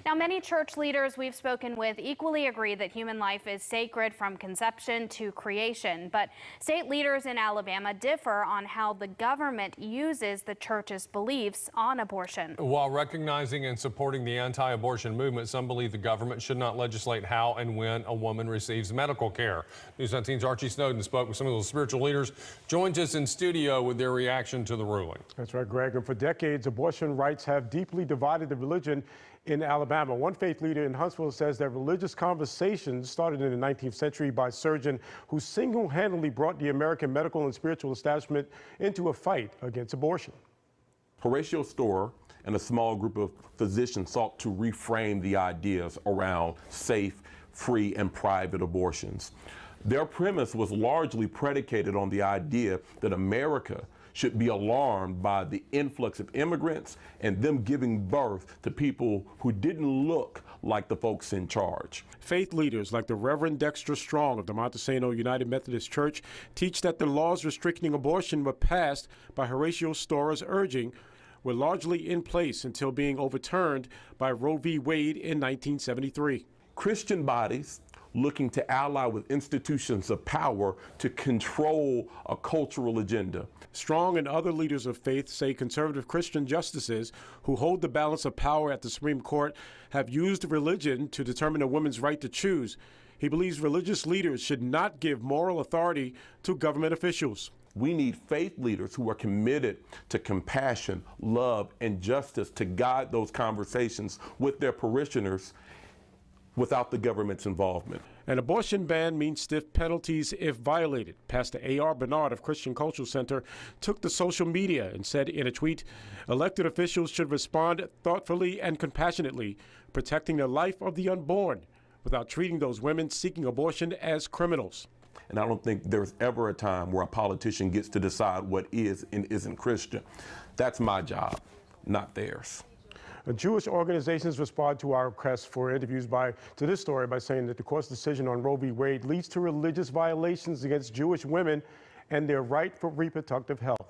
Now, many church leaders we've spoken with equally agree that human life is sacred from conception to creation. But state leaders in Alabama differ on how the government uses the church's beliefs on abortion. While recognizing and supporting the anti-abortion movement, some believe the government should not legislate how and when a woman receives medical care. News 19's Archie Snowden spoke with some of those spiritual leaders, joins us in studio with their reaction to the ruling. That's right, Greg. And for decades, abortion rights have deeply divided the religion in Alabama. One faith leader in Huntsville says that religious conversations started in the 19th century by a surgeon who single-handedly brought the American medical and spiritual establishment into a fight against abortion. Horatio Storer and a small group of physicians sought to reframe the ideas around safe, free, and private abortions. Their premise was largely predicated on the idea that America should be alarmed by the influx of immigrants and them giving birth to people who didn't look like the folks in charge. Faith leaders like the Reverend Dexter Strong of the Montesano United Methodist Church teach that the laws restricting abortion were passed by Horatio Storer's urging were largely in place until being overturned by Roe v. Wade in 1973. Christian bodies looking to ally with institutions of power to control a cultural agenda. Strong and other leaders of faith say conservative Christian justices who hold the balance of power at the Supreme Court have used religion to determine a woman's right to choose. He believes religious leaders should not give moral authority to government officials. We need faith leaders who are committed to compassion, love, and justice to guide those conversations with their parishioners without the government's involvement. An abortion ban means stiff penalties if violated. Pastor A.R. Bernard of Christian Cultural Center took to social media and said in a tweet, elected officials should respond thoughtfully and compassionately, protecting the life of the unborn without treating those women seeking abortion as criminals. And I don't think there's ever a time where a politician gets to decide what is and isn't Christian. That's my job, not theirs. Jewish organizations respond to our request for interviews to this story by saying that the court's decision on Roe v. Wade leads to religious violations against Jewish women and their right for reproductive health.